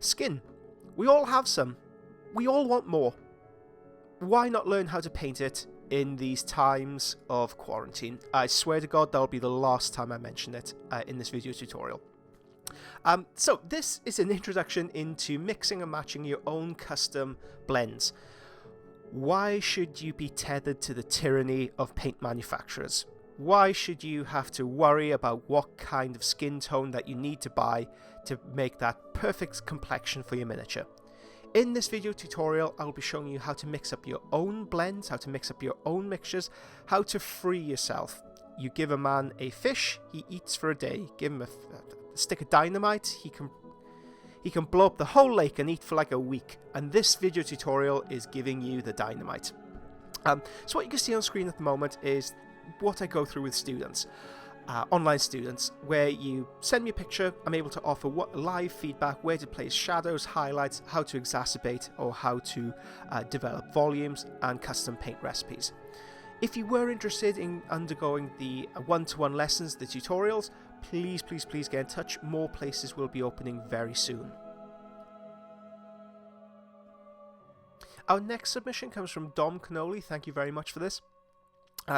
Skin. We all have some. We all want more. Why not learn how to paint it in these times of quarantine? I swear to God that'll be the last time I mention it in this video tutorial. So this is an introduction into mixing and matching your own custom blends. Why should you be tethered to the tyranny of paint manufacturers? Why should you have to worry about what kind of skin tone that you need to buy to make that perfect complexion for your miniature? In this video tutorial, I'll be showing you how to mix up your own blends, how to mix up your own mixtures, how to free yourself. You give a man a fish, he eats for a day. Give him a stick of dynamite, he can blow up the whole lake and eat for like a week. And this video tutorial is giving you the dynamite. So what you can see on screen at the moment is what I go through with students. Online students, where you send me a picture, I'm able to offer live feedback, where to place shadows, highlights, how to exacerbate or how to develop volumes and custom paint recipes. If you were interested in undergoing the one-to-one lessons, the tutorials, please get in touch. More places will be opening very soon. Our next submission comes from Dom Cannoli. Thank you very much for this.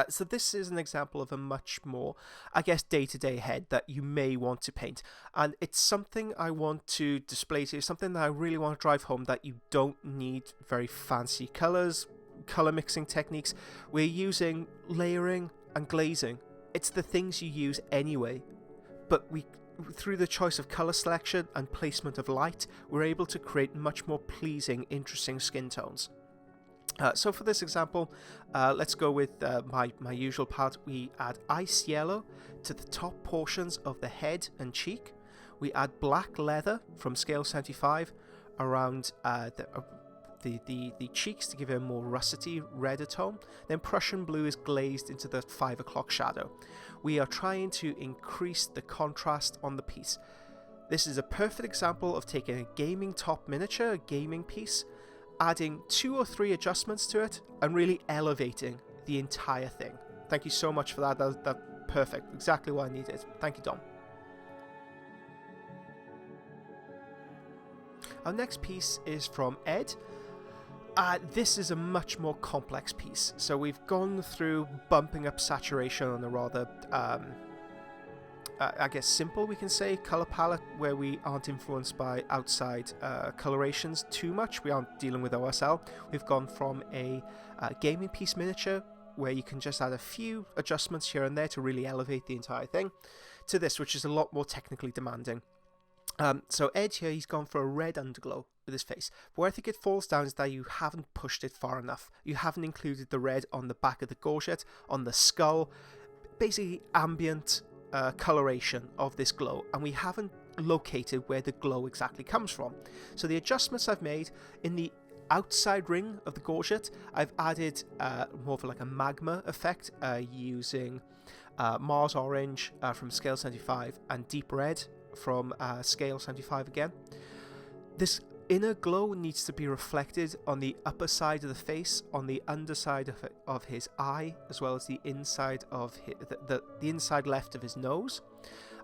So this is an example of a much more, I guess, day-to-day head that you may want to paint. And it's something I want to display to you, something that I really want to drive home, that you don't need very fancy colours, colour mixing techniques. We're using layering and glazing. It's the things you use anyway. But through the choice of colour selection and placement of light, we're able to create much more pleasing, interesting skin tones. So for this example, let's go with my usual palette. We add ice yellow to the top portions of the head and cheek. We add black leather from scale 75 around the cheeks to give it a more russety, redder tone. Then Prussian blue is glazed into the 5 o'clock shadow. We are trying to increase the contrast on the piece. This is a perfect example of taking a gaming top miniature, a gaming piece, adding 2 or 3 adjustments to it and really elevating the entire thing. Thank you so much for that. That's perfect. Exactly what I needed. Thank you, Dom. Our next piece is from Ed. This is a much more complex piece. So we've gone through bumping up saturation on a rather I guess simple, we can say, colour palette, where we aren't influenced by outside colorations too much. We aren't dealing with OSL. We've gone from a gaming piece miniature, where you can just add a few adjustments here and there to really elevate the entire thing, to this, which is a lot more technically demanding. So Ed here, he's gone for a red underglow with his face. But where I think it falls down is that you haven't pushed it far enough. You haven't included the red on the back of the gorget, on the skull, basically ambient coloration of this glow, and we haven't located where the glow exactly comes from. So the adjustments I've made in the outside ring of the gorget, I've added more of like a magma effect using Mars orange from scale 75 and deep red from scale 75 again. This inner glow needs to be reflected on the upper side of the face, on the underside of his eye, as well as the inside of the inside left of his nose.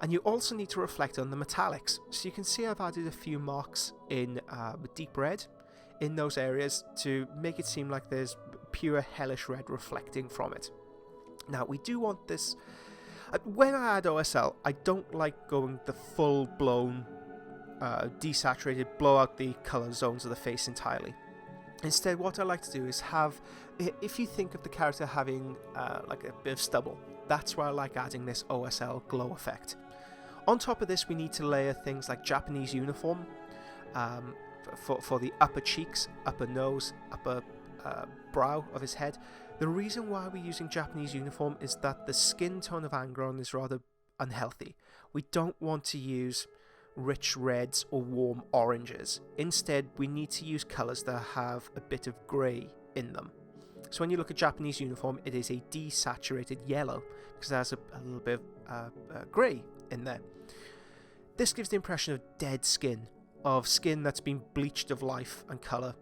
And you also need to reflect on the metallics. So you can see I've added a few marks in deep red in those areas to make it seem like there's pure hellish red reflecting from it. Now we do want this. When I add OSL, I don't like going the full-blown desaturated, blow out the color zones of the face entirely. Instead, what I like to do is have, if you think of the character having like a bit of stubble, that's where I like adding this OSL glow effect. On top of this, we need to layer things like Japanese uniform for the upper cheeks, upper nose, upper brow of his head. The reason why we're using Japanese uniform is that the skin tone of Angron is rather unhealthy. We don't want to use rich reds or warm oranges. Instead, we need to use colours that have a bit of grey in them. So when you look at Japanese uniform, it is a desaturated yellow because it has a little bit of grey in there. This gives the impression of dead skin, of skin that's been bleached of life and colour.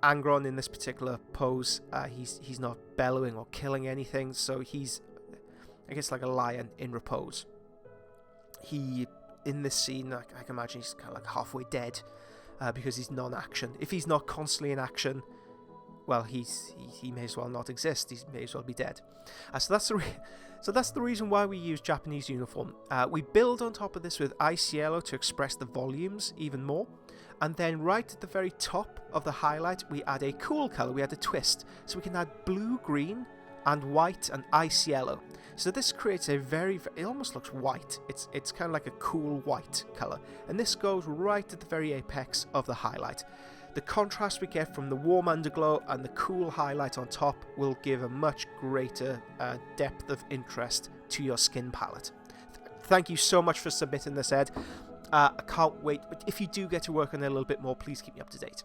Angron in this particular pose, he's not bellowing or killing anything, so he's, I guess, like a lion in repose. He in this scene, I can imagine he's kind of like halfway dead because he's non-action. If he's not constantly in action, well, he may as well not exist. He may as well be dead. So that's the reason why we use Japanese uniform. We build on top of this with ice yellow to express the volumes even more. And then right at the very top of the highlight, we add a cool color. We add a twist. So we can add blue, green, and white and ice yellow. So this creates a it almost looks white. It's kind of like a cool white color. And this goes right at the very apex of the highlight. The contrast we get from the warm underglow and the cool highlight on top will give a much greater depth of interest to your skin palette. Thank you so much for submitting this, Ed. I can't wait. But if you do get to work on it a little bit more, please keep me up to date.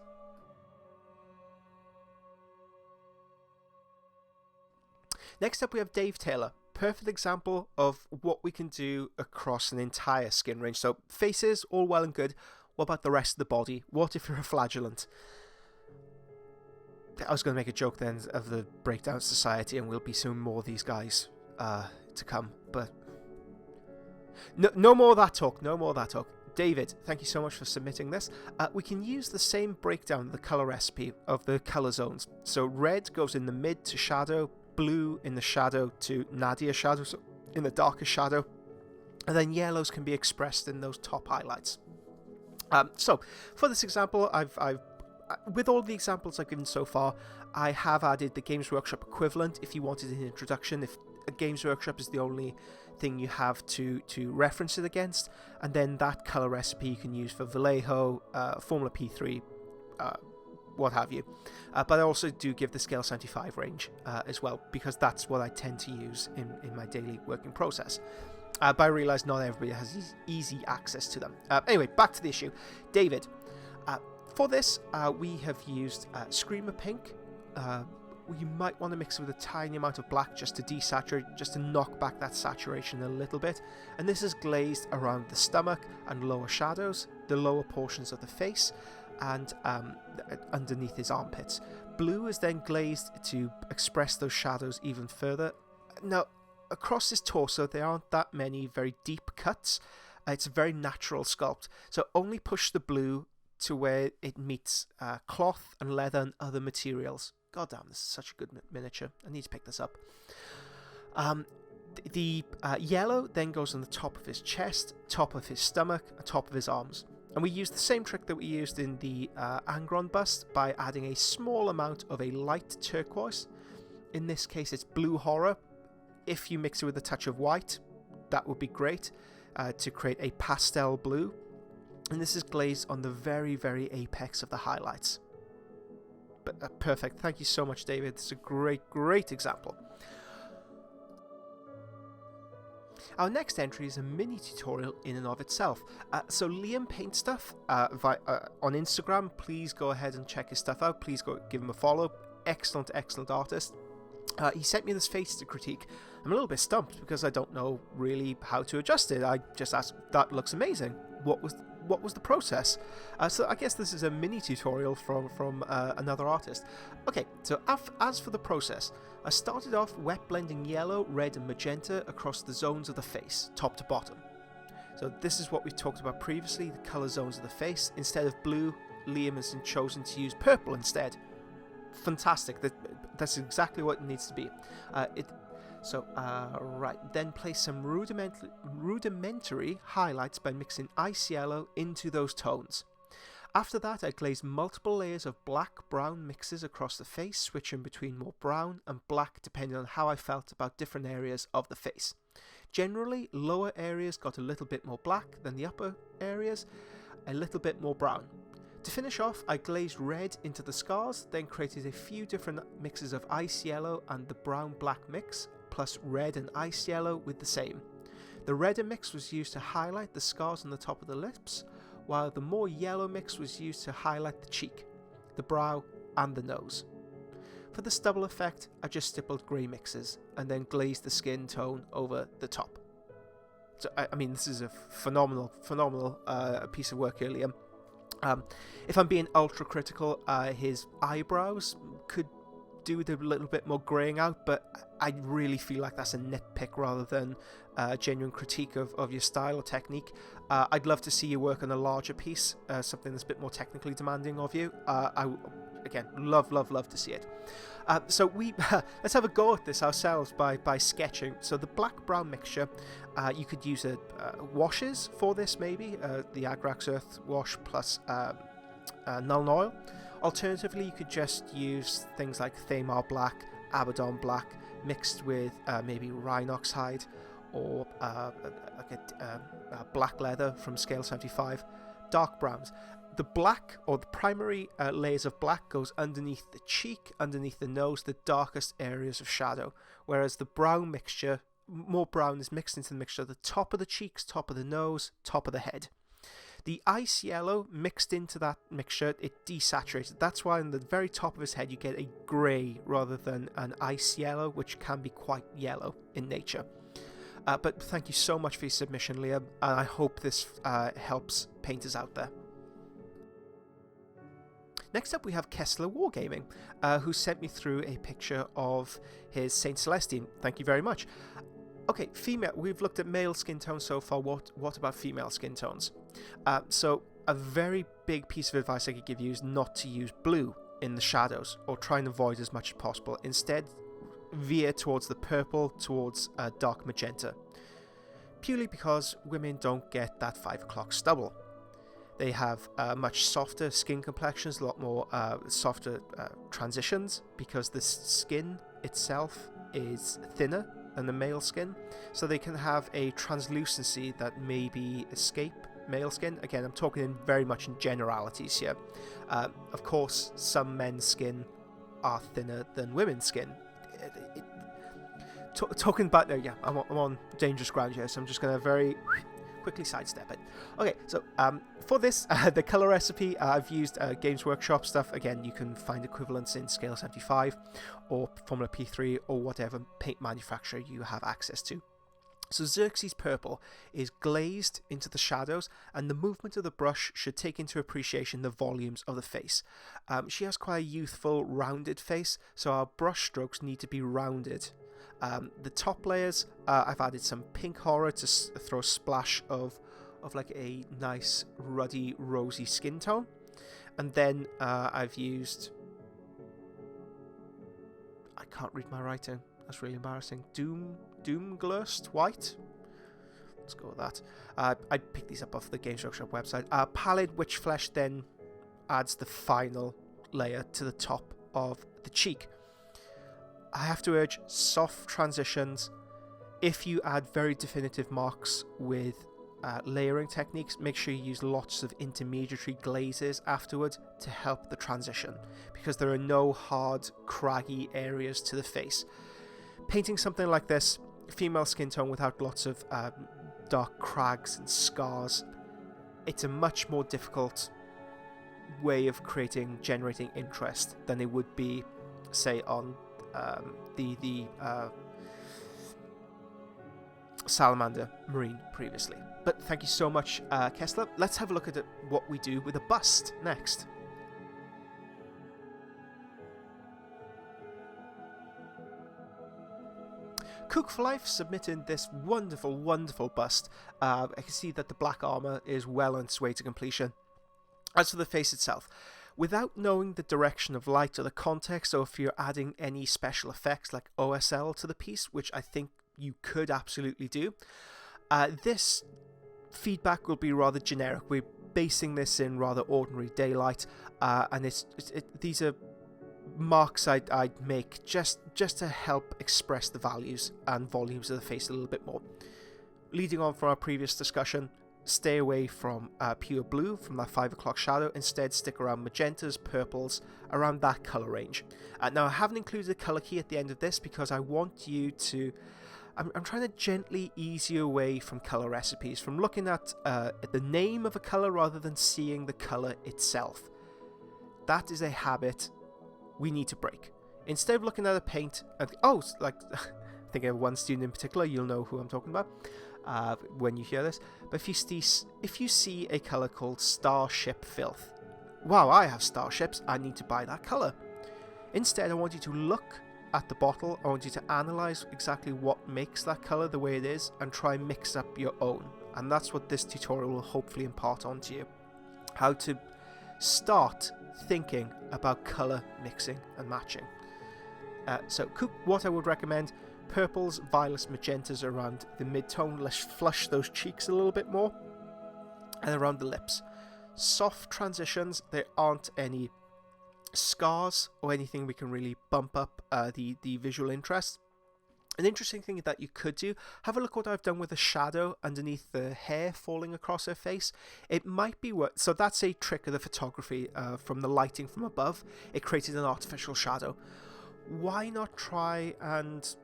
Next up, we have Dave Taylor. Perfect example of what we can do across an entire skin range. So faces, all well and good. What about the rest of the body? What if you're a flagellant? I was going to make a joke then of the Breakdown Society, and we'll be seeing more of these guys to come. But no more of that talk. No more of that talk. David, thank you so much for submitting this. We can use the same breakdown of the color recipe of the color zones. So red goes in the mid to shadow, blue in the shadow to nadir shadow, so in the darker shadow, and then yellows can be expressed in those top highlights. So for this example, I've with all the examples I've given so far, I have added the Games Workshop equivalent if you wanted an introduction, if a Games Workshop is the only thing you have to reference it against, and then that color recipe you can use for Vallejo, Formula P3, what have you. But I also do give the Scale 75 range as well, because that's what I tend to use in my daily working process. But I realise not everybody has easy access to them. Anyway, back to the issue. David, for this, we have used Screamer Pink. You might want to mix it with a tiny amount of black just to desaturate, just to knock back that saturation a little bit. And this is glazed around the stomach and lower shadows, the lower portions of the face, and underneath his armpits. Blue is then glazed to express those shadows even further. Now, across his torso, there aren't that many very deep cuts. It's a very natural sculpt. So only push the blue to where it meets cloth and leather and other materials. God damn, this is such a good miniature. I need to pick this up. The yellow then goes on the top of his chest, top of his stomach, and top of his arms. And we use the same trick that we used in the Angron bust by adding a small amount of a light turquoise. In this case, it's blue horror. If you mix it with a touch of white, that would be great to create a pastel blue. And this is glazed on the very, very apex of the highlights. But perfect. Thank you so much, David. It's a great, great example. Our next entry is a mini tutorial in and of itself. So Liam Paint Stuff on Instagram, please go ahead and check his stuff out. Please go give him a follow. Excellent, excellent artist. He sent me this face to critique. I'm a little bit stumped because I don't know really how to adjust it. I just asked, that looks amazing. What was the process? So I guess this is a mini tutorial from another artist. Okay, so as for the process, I started off wet blending yellow, red and magenta across the zones of the face, top to bottom. So this is what we talked about previously, the color zones of the face. Instead of blue, Liam has chosen to use purple instead. Fantastic, that's exactly what it needs to be. Right, then place some rudimentary highlights by mixing ice yellow into those tones. After that, I glazed multiple layers of black-brown mixes across the face, switching between more brown and black depending on how I felt about different areas of the face. Generally, lower areas got a little bit more black than the upper areas, a little bit more brown. To finish off, I glazed red into the scars, then created a few different mixes of ice yellow and the brown-black mix, plus red and ice yellow with the same. The redder mix was used to highlight the scars on the top of the lips, while the more yellow mix was used to highlight the cheek, the brow and the nose. For the stubble effect, I just stippled grey mixes and then glazed the skin tone over the top. So I mean, this is a phenomenal piece of work here, Liam. If I'm being ultra critical, his eyebrows could do with a little bit more greying out, but I really feel like that's a nitpick rather than a genuine critique of your style or technique. I'd love to see you work on a larger piece, something that's a bit more technically demanding of you. Again, love to see it. So we let's have a go at this ourselves by sketching. So the black-brown mixture, you could use washes for this, maybe the Agrax Earth wash plus Nuln Oil. Alternatively, you could just use things like Thamar Black, Abaddon Black, mixed with maybe Rhinox Hide or black leather from Scale 75, dark browns. The black, or the primary layers of black, goes underneath the cheek, underneath the nose, the darkest areas of shadow, whereas the brown mixture, more brown is mixed into the mixture, the top of the cheeks, top of the nose, top of the head. The ice yellow mixed into that mixture, it desaturated. That's why on the very top of his head you get a grey rather than an ice yellow, which can be quite yellow in nature. But thank you so much for your submission, Liam, and I hope this helps painters out there. Next up we have Kessler Wargaming, who sent me through a picture of his Saint Celestine. Thank you very much. Okay, female. We've looked at male skin tones so far. What about female skin tones? So a very big piece of advice I could give you is not to use blue in the shadows, or try and avoid as much as possible. Instead, veer towards the purple, towards dark magenta. Purely because women don't get that 5 o'clock stubble. They have much softer skin complexions, a lot more softer transitions, because the skin itself is thinner than the male skin, so they can have a translucency that maybe escape male skin. Again, I'm talking very much in generalities here. Of course, some men's skin are thinner than women's skin. Talking about I'm on dangerous ground here, so I'm just going to very quickly sidestep it. Okay, so for this, the color recipe, I've used Games Workshop stuff. Again, you can find equivalents in Scale 75 or Formula P3 or whatever paint manufacturer you have access to. So Xerxes Purple is glazed into the shadows, and the movement of the brush should take into appreciation the volumes of the face. She has quite a youthful, rounded face, so our brush strokes need to be rounded. The top layers, I've added some pink horror to throw a splash of like a nice ruddy rosy skin tone, and then I've used, I can't read my writing, that's really embarrassing, Doomglust White, let's go with that. I picked these up off the Games Workshop website. Pallid Witch Flesh then adds the final layer to the top of the cheek. I have to urge soft transitions. If you add very definitive marks with layering techniques, make sure you use lots of intermediary glazes afterwards to help the transition, because there are no hard, craggy areas to the face. Painting something like this, female skin tone without lots of dark crags and scars, it's a much more difficult way of generating interest than it would be, say, on the Salamander Marine previously. But thank you so much, Kessler. Let's have a look at what we do with a bust next. Cook for Life submitted this wonderful bust. I can see that the black armor is well on its way to completion. As for the face itself, without knowing the direction of light or the context, or if you're adding any special effects like OSL to the piece, which I think you could absolutely do, this feedback will be rather generic. We're basing this in rather ordinary daylight, and these are marks I'd make just to help express the values and volumes of the face a little bit more. Leading on from our previous discussion, stay away from pure blue, from that 5 o'clock shadow. Instead, stick around magentas, purples, around that colour range. Now, I haven't included a colour key at the end of this because I want you to... I'm trying to gently ease you away from colour recipes, from looking at the name of a colour rather than seeing the colour itself. That is a habit we need to break. Instead of looking at a paint... I think of one student in particular, you'll know who I'm talking about when you hear this. But if you see a colour called Starship Filth, wow, I have starships, I need to buy that colour. Instead, I want you to look at the bottle. I want you to analyze exactly what makes that color the way it is and try and mix up your own. And that's what this tutorial will hopefully impart onto you. How to start thinking about color mixing and matching. So what I would recommend: purples, violets, magentas around the mid-tone. Let's flush those cheeks a little bit more. And around the lips. Soft transitions. There aren't any scars or anything we can really bump up the visual interest. An interesting thing that you could do, have a look what I've done with the shadow underneath the hair falling across her face. It might be worth, so that's a trick of the photography from the lighting from above. It created an artificial shadow. Why not try and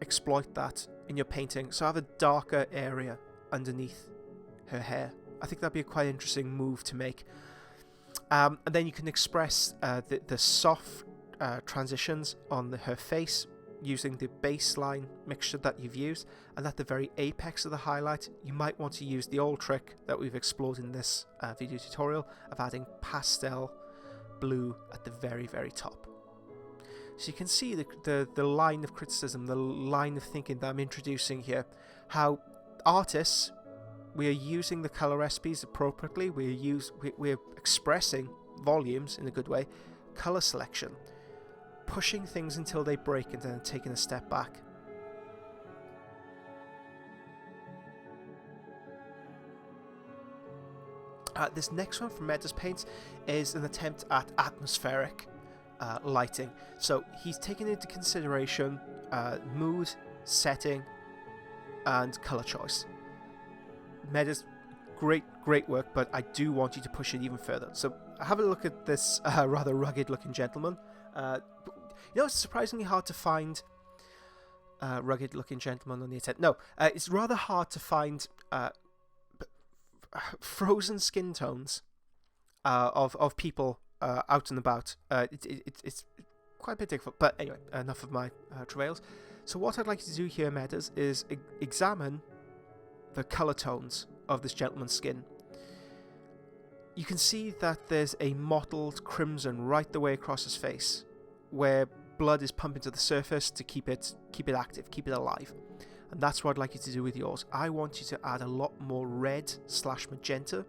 exploit that in your painting? So have a darker area underneath her hair. I think that'd be a quite interesting move to make. And then you can express the soft transitions on her face using the baseline mixture that you've used, and at the very apex of the highlight you might want to use the old trick that we've explored in this video tutorial of adding pastel blue at the very top. So you can see the line of criticism, the line of thinking that I'm introducing here, how artists, we are using the color recipes appropriately, we're expressing volumes in a good way, color selection, pushing things until they break and then taking a step back. This next one from Meda's Paints is an attempt at atmospheric lighting. So he's taken into consideration mood, setting, and color choice. Meda's great work, but I do want you to push it even further. So have a look at this rather rugged looking gentleman. It's surprisingly hard to find rugged looking gentleman on the internet. No, it's rather hard to find frozen skin tones of people out and about. It's quite a bit difficult, but anyway, enough of my travails. So what I'd like you to do here, Medas, is examine the colour tones of this gentleman's skin. You can see that there's a mottled crimson right the way across his face, where blood is pumping to the surface to keep it active, keep it alive. And that's what I'd like you to do with yours. I want you to add a lot more red / magenta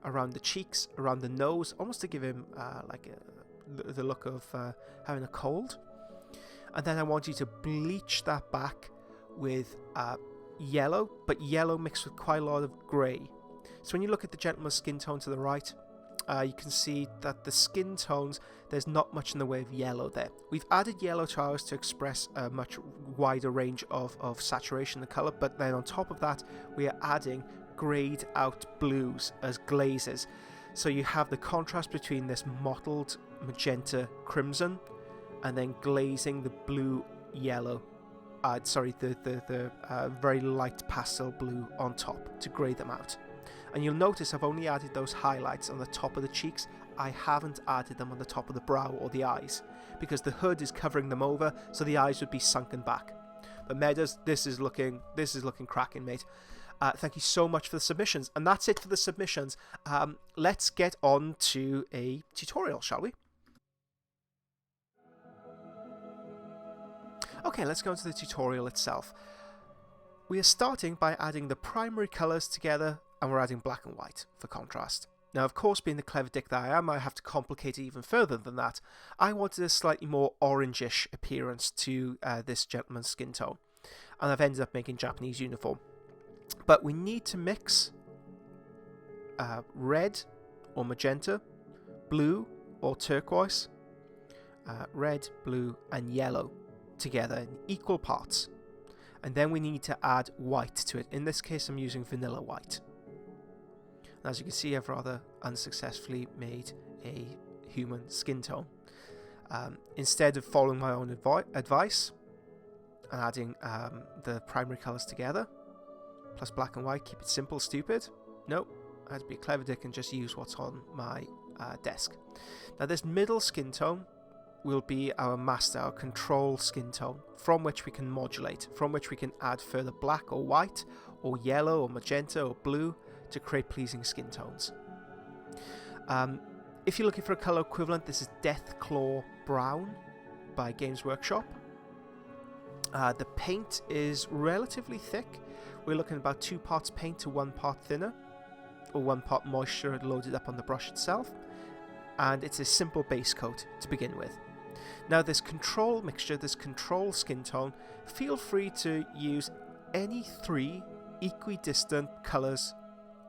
around the cheeks, around the nose, almost to give him the look of having a cold. And then I want you to bleach that back with yellow, but yellow mixed with quite a lot of grey. So when you look at the gentleman's skin tone to the right, you can see that the skin tones, there's not much in the way of yellow there. We've added yellow to ours to express a much wider range of saturation of colour, but then on top of that we are adding greyed out blues as glazes. So you have the contrast between this mottled magenta crimson and then glazing the blue yellow, the very light pastel blue on top to grey them out. And you'll notice I've only added those highlights on the top of the cheeks. I haven't added them on the top of the brow or the eyes, because the hood is covering them over, so the eyes would be sunken back. But Medas, this is looking cracking, mate. Thank you so much for the submissions. And that's it for the submissions. Let's get on to a tutorial, shall we? Okay, let's go into the tutorial itself. We are starting by adding the primary colours together, and we're adding black and white for contrast. Now, of course, being the clever dick that I am, I have to complicate it even further than that. I wanted a slightly more orangish appearance to this gentleman's skin tone, and I've ended up making Japanese uniform. But we need to mix red or magenta, blue or turquoise, red, blue and yellow together in equal parts. And then we need to add white to it. In this case, I'm using vanilla white. And as you can see, I've rather unsuccessfully made a human skin tone. Instead of following my own advice and adding the primary colours together, plus black and white, keep it simple, stupid. Nope, I had to be a clever dick and just use what's on my desk. Now this middle skin tone will be our master, our control skin tone, from which we can modulate, from which we can add further black or white, or yellow or magenta or blue to create pleasing skin tones. If you're looking for a colour equivalent, this is Deathclaw Brown by Games Workshop. The paint is relatively thick. We're looking at about 2 parts paint to 1 part thinner, or 1 part moisture loaded up on the brush itself. And it's a simple base coat to begin with. Now this control mixture, this control skin tone, feel free to use any 3 equidistant colours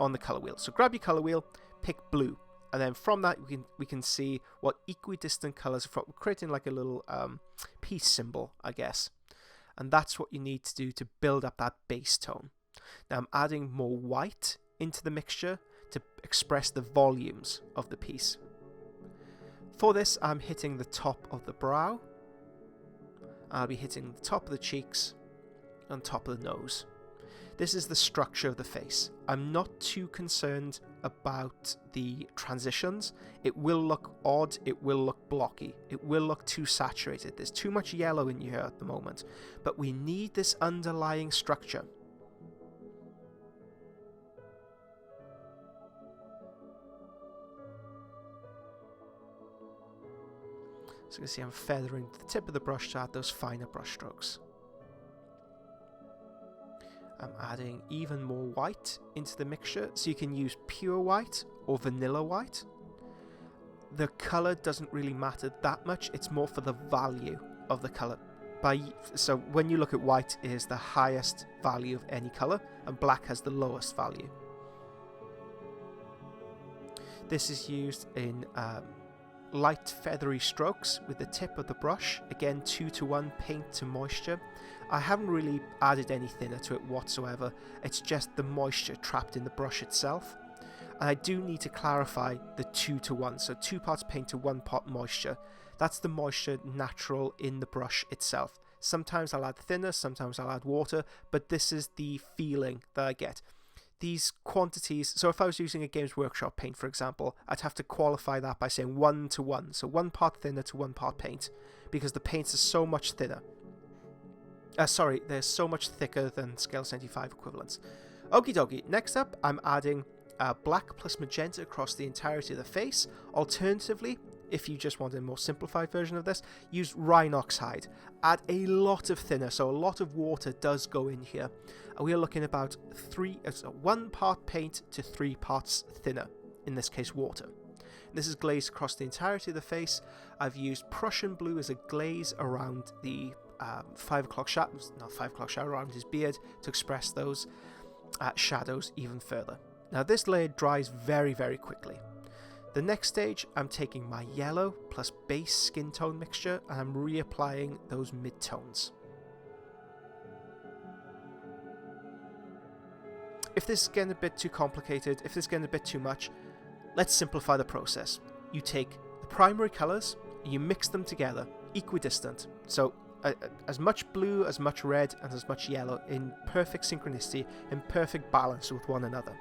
on the colour wheel. So grab your colour wheel, pick blue, and then from that we can see what equidistant colours are from, creating like a little peace symbol, I guess. And that's what you need to do to build up that base tone. Now I'm adding more white into the mixture to express the volumes of the piece. For this, I'm hitting the top of the brow. I'll be hitting the top of the cheeks and top of the nose. This is the structure of the face. I'm not too concerned about the transitions. It will look odd, it will look blocky, it will look too saturated. There's too much yellow in here at the moment, but we need this underlying structure. So you can see I'm feathering the tip of the brush to add those finer brush strokes. I'm adding even more white into the mixture, so you can use pure white or vanilla white. The colour doesn't really matter that much, it's more for the value of the colour. So when you look at white, it is the highest value of any colour, and black has the lowest value. This is used in light feathery strokes with the tip of the brush, again 2:1 paint to moisture. I haven't really added any thinner to it whatsoever, it's just the moisture trapped in the brush itself. And I do need to clarify the 2:1, so 2 parts paint to 1 part moisture. That's the moisture natural in the brush itself. Sometimes I'll add thinner, sometimes I'll add water, but this is the feeling that I get. These quantities, so if I was using a Games Workshop paint, for example, I'd have to qualify that by saying 1:1, so 1 part thinner to 1 part paint, because the paints are so much thinner. They're so much thicker than Scale 75 equivalents. Okie dokie, next up I'm adding black plus magenta across the entirety of the face. Alternatively, if you just want a more simplified version of this, use Rhinox hide. Add a lot of thinner, so a lot of water does go in here. We are looking about 1 part paint to 3 parts thinner, in this case water. This is glazed across the entirety of the face. I've used Prussian blue as a glaze around the 5 o'clock shadow, around his beard to express those shadows even further. Now this layer dries very, very quickly. The next stage, I'm taking my yellow plus base skin tone mixture and I'm reapplying those mid-tones. If this is getting a bit too complicated, if this is getting a bit too much, let's simplify the process. You take the primary colours, you mix them together, equidistant. So as much blue, as much red, and as much yellow in perfect synchronicity, in perfect balance with one another.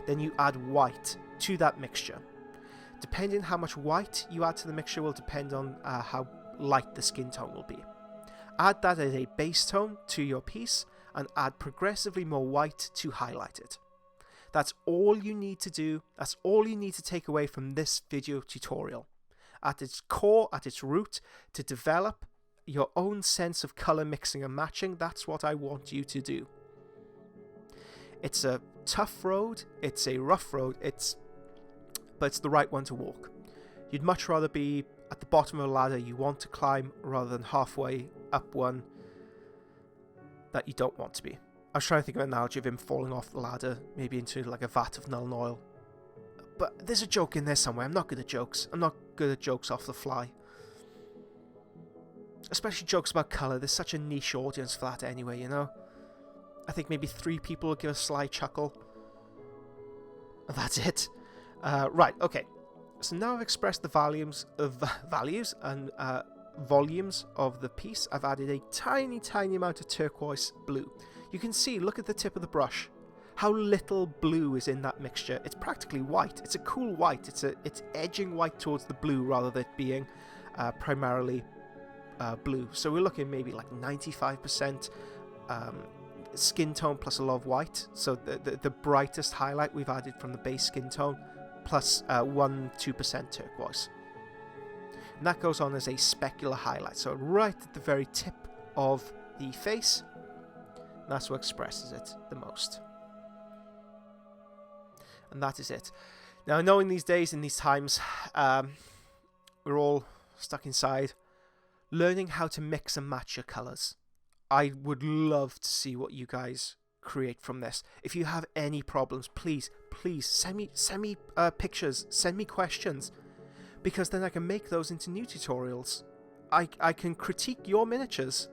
Then you add white to that mixture. Depending on how much white you add to the mixture will depend on how light the skin tone will be. Add that as a base tone to your piece and add progressively more white to highlight it. That's all you need to do, that's all you need to take away from this video tutorial. At its core, at its root, to develop your own sense of colour mixing and matching, that's what I want you to do. It's a tough road, it's a rough road, but it's the right one to walk. You'd much rather be at the bottom of a ladder you want to climb rather than halfway up one that you don't want to be. I was trying to think of an analogy of him falling off the ladder, maybe into like a vat of Nuln Oil. But there's a joke in there somewhere. I'm not good at jokes. I'm not good at jokes off the fly. Especially jokes about colour. There's such a niche audience for that anyway, you know? I think maybe 3 people will give a sly chuckle. And that's it. Right, okay. So now I've expressed the values and volumes of the piece. I've added a tiny amount of turquoise blue. You can see, look at the tip of the brush, how little blue is in that mixture. It's practically white. It's a cool white. It's edging white towards the blue rather than it being primarily blue. So we're looking maybe like 95% skin tone plus a lot of white. So the brightest highlight we've added from the base skin tone plus 1-2% turquoise. And that goes on as a specular highlight, so right at the very tip of the face. That's what expresses it the most. And that is it. Now, I know in these days, in these times, we're all stuck inside, learning how to mix and match your colours. I would love to see what you guys create from this. If you have any problems, please send me pictures, send me questions, because then I can make those into new tutorials. I can critique your miniatures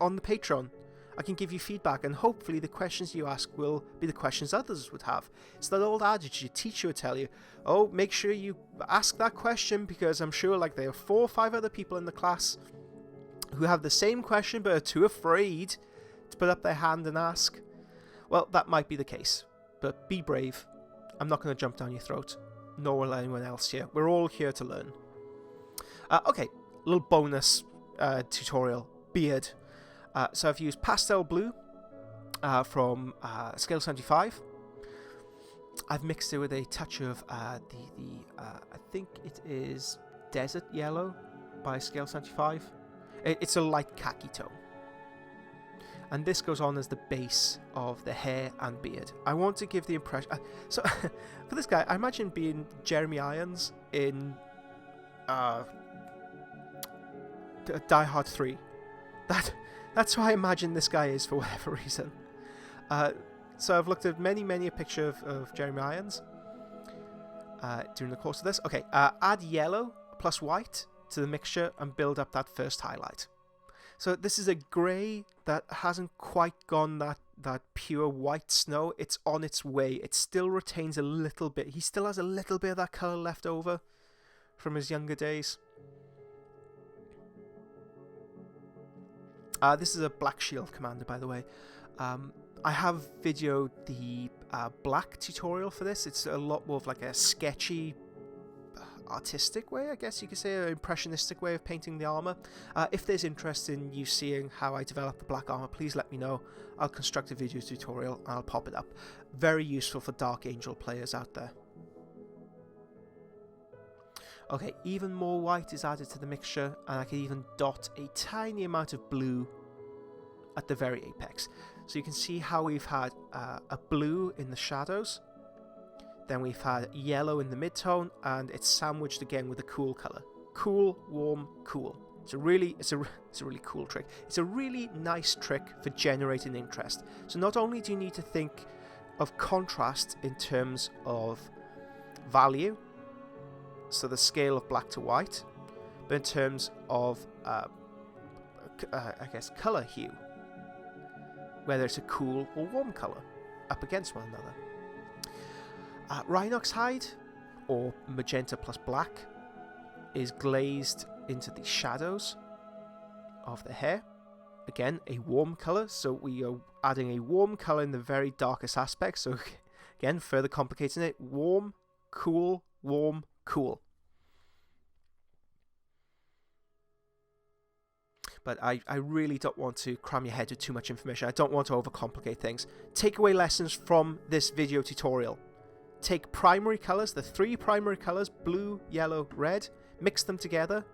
on the Patreon. I can give you feedback, and hopefully the questions you ask will be the questions others would have. It's that old adage your teacher would tell you, oh, make sure you ask that question, because I'm sure like there are 4 or 5 other people in the class who have the same question but are too afraid to put up their hand and ask. Well, that might be the case, but be brave. I'm not going to jump down your throat, nor will anyone else here. We're all here to learn. Okay, little bonus tutorial, beard. So I've used pastel blue from scale 75. I've mixed it with a touch of I think it is desert yellow by scale 75. It's a light khaki tone. And this goes on as the base of the hair and beard. I want to give the impression... so, for this guy, I imagine being Jeremy Irons in Die Hard 3. That's who I imagine this guy is for whatever reason. So I've looked at many a picture of Jeremy Irons during the course of this. Okay, add yellow plus white to the mixture and build up that first highlight. So this is a grey that hasn't quite gone that pure white snow. It's on its way. It still retains a little bit. He still has a little bit of that colour left over from his younger days. This is a Black Shield commander, by the way. I have videoed the black tutorial for this. It's a lot more of like a sketchy, artistic way, I guess you could say, an impressionistic way of painting the armour. If there's interest in you seeing how I develop the black armour, please let me know. I'll construct a video tutorial and I'll pop it up. Very useful for Dark Angel players out there. Okay, even more white is added to the mixture, and I can even dot a tiny amount of blue at the very apex. So you can see how we've had a blue in the shadows, then we've had yellow in the mid-tone, and it's sandwiched again with a cool colour. Cool, warm, cool. It's a really cool trick. It's a really nice trick for generating interest. So not only do you need to think of contrast in terms of value, so the scale of black to white, but in terms of, I guess, colour hue, whether it's a cool or warm colour up against one another. Rhinox hide, or magenta plus black, is glazed into the shadows of the hair. Again, a warm colour, so we are adding a warm colour in the very darkest aspects. So again, further complicating it. Warm, cool, warm, cool. But I really don't want to cram your head with too much information. I don't want to overcomplicate things. Takeaway lessons from this video tutorial. Take primary colours, the 3 primary colours, blue, yellow, red, mix them together.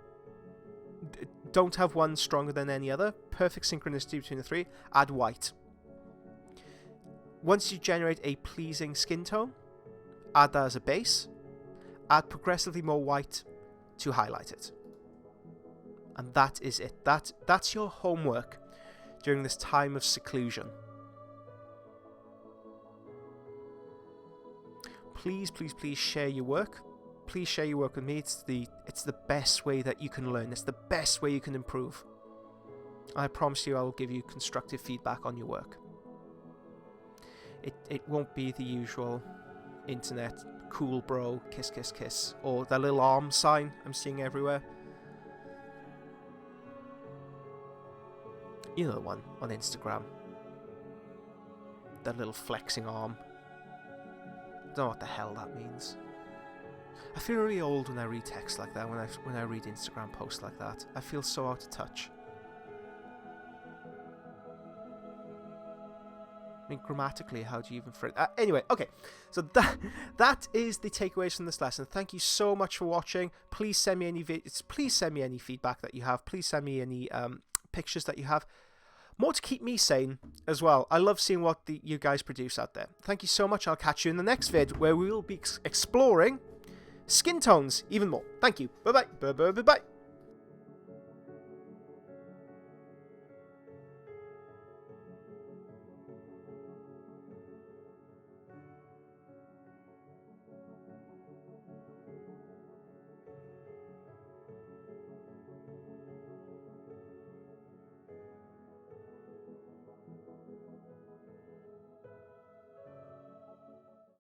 Don't have one stronger than any other. Perfect synchronicity between the 3. Add white. Once you generate a pleasing skin tone, add that as a base. Add progressively more white to highlight it. And that is it. That's your homework during this time of seclusion. Please share your work. Please share your work with me. It's the best way that you can learn. It's the best way you can improve. I promise you I will give you constructive feedback on your work. It won't be the usual internet cool bro kiss kiss kiss, or the little arm sign I'm seeing everywhere. You know the one on Instagram. That little flexing arm. I don't know what the hell that means. I feel really old when I read text like that, when I read Instagram posts like that. I feel so out of touch. mean, grammatically, how do you even phrase? Anyway, okay. So that is the takeaways from this lesson. Thank you so much for watching. Please send me any Please send me any feedback that you have. Please send me any pictures that you have. More to keep me sane as well. I love seeing what you guys produce out there. Thank you so much. I'll catch you in the next vid where we will be exploring skin tones even more. Thank you. Bye bye. Bye bye. Bye bye.